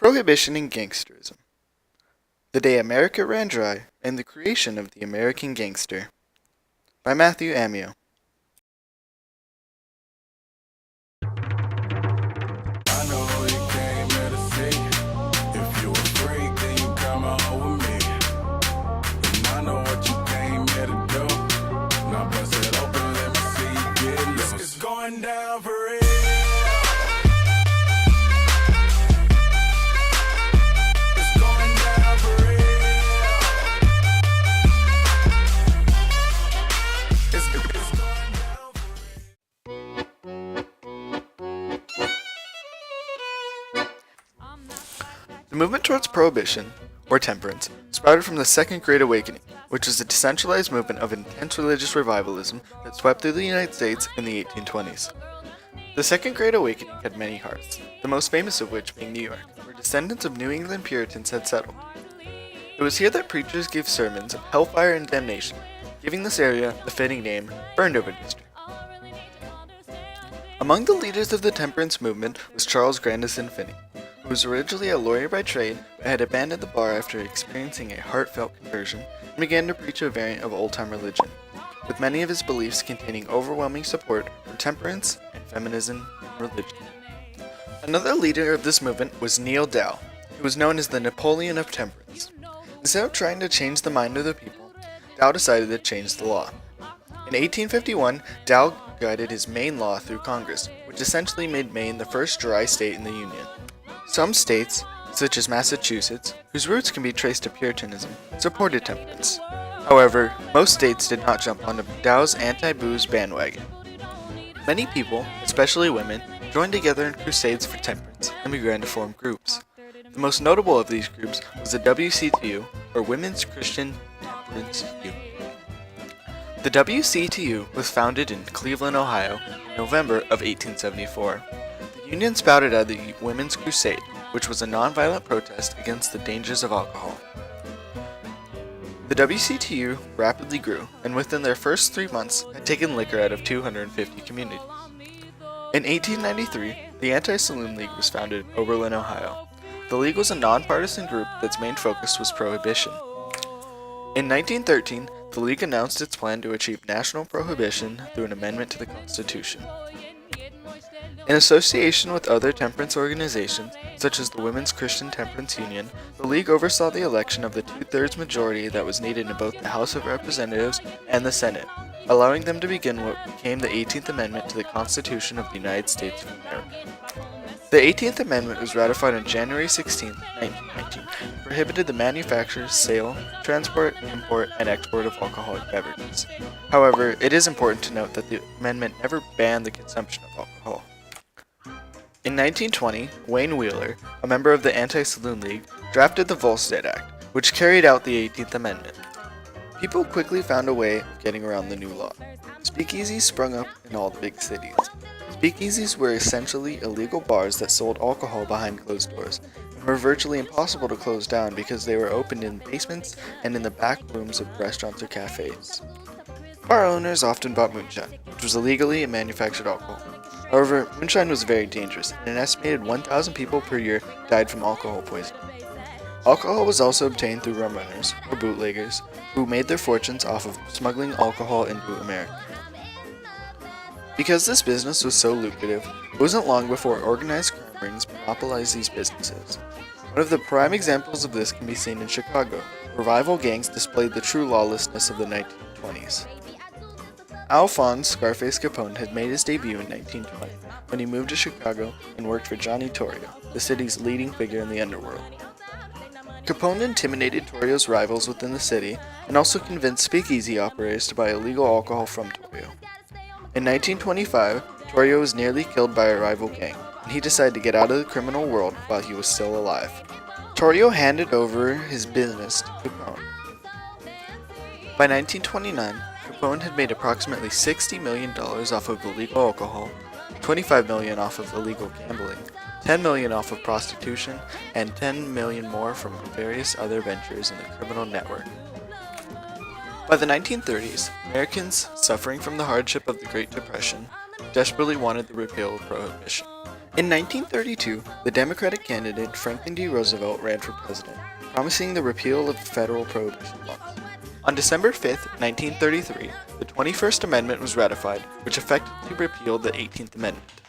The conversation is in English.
Prohibition and Gangsterism. The Day America Ran Dry and the Creation of the American Gangster by Matthew Amiot. I know you came here to see. If you a freak, then you come on with me. And I know what you came here to do. Now bust it open, let me see you get loose. It's going down for real. It's going down for real. It's going down The movement towards prohibition, or temperance, sprouted from the Second Great Awakening, which was a decentralized movement of intense religious revivalism that swept through the United States in the 1820s. The Second Great Awakening had many hearts, the most famous of which being New York, where descendants of New England Puritans had settled. It was here that preachers gave sermons of hellfire and damnation, giving this area the fitting name Burned Over District. Among the leaders of the temperance movement was Charles Grandison Finney, who was originally a lawyer by trade but had abandoned the bar after experiencing a heartfelt conversion and began to preach a variant of old-time religion, with many of his beliefs containing overwhelming support for temperance and feminism in religion. Another leader of this movement was Neil Dow, who was known as the Napoleon of temperance. Instead of trying to change the mind of the people, Dow decided to change the law. In 1851, Dow guided his Maine law through Congress, which essentially made Maine the first dry state in the Union. Some states, such as Massachusetts, whose roots can be traced to Puritanism, supported temperance. However, most states did not jump onto Dow's anti-booze bandwagon. Many people, especially women, joined together in crusades for temperance and began to form groups. The most notable of these groups was the WCTU, or Women's Christian Temperance Union. The WCTU was founded in Cleveland, Ohio, in November of 1874. The union spouted out of the Women's Crusade, which was a nonviolent protest against the dangers of alcohol. The WCTU rapidly grew, and within their first 3 months had taken liquor out of 250 communities. In 1893, the Anti-Saloon League was founded in Oberlin, Ohio. The league was a nonpartisan group that's main focus was prohibition. In 1913, the League announced its plan to achieve national prohibition through an amendment to the Constitution. In association with other temperance organizations, such as the Women's Christian Temperance Union, the League oversaw the election of the two-thirds majority that was needed in both the House of Representatives and the Senate, allowing them to begin what became the 18th Amendment to the Constitution of the United States of America. The 18th Amendment was ratified on January 16, 1919, and prohibited the manufacture, sale, transport, import, and export of alcoholic beverages. However, it is important to note that the amendment never banned the consumption of alcohol. In 1920, Wayne Wheeler, a member of the Anti-Saloon League, drafted the Volstead Act, which carried out the 18th Amendment. People quickly found a way of getting around the new law. Speakeasies sprung up in all the big cities. Speakeasies were essentially illegal bars that sold alcohol behind closed doors, and were virtually impossible to close down because they were opened in basements and in the back rooms of restaurants or cafes. Bar owners often bought moonshine, which was illegally manufactured alcohol. However, moonshine was very dangerous, and an estimated 1,000 people per year died from alcohol poisoning. Alcohol was also obtained through rum runners, or bootleggers, who made their fortunes off of smuggling alcohol into America. Because this business was so lucrative, it wasn't long before organized crime rings monopolized these businesses. One of the prime examples of this can be seen in Chicago, where rival gangs displayed the true lawlessness of the 1920s. Alphonse Scarface Capone had made his debut in 1920 when he moved to Chicago and worked for Johnny Torrio, the city's leading figure in the underworld. Capone intimidated Torrio's rivals within the city and also convinced speakeasy operators to buy illegal alcohol from Torrio. In 1925, Torrio was nearly killed by a rival gang, and he decided to get out of the criminal world while he was still alive. Torrio handed over his business to Capone. By 1929, Capone had made approximately $60 million off of illegal alcohol, $25 million off of illegal gambling, $10 million off of prostitution, and $10 million more from various other ventures in the criminal network. By the 1930s, Americans, suffering from the hardship of the Great Depression, desperately wanted the repeal of prohibition, In 1932, the Democratic candidate Franklin D. Roosevelt ran for president, promising the repeal of federal prohibition laws. On December 5, 1933, the 21st Amendment was ratified, which effectively repealed the 18th Amendment.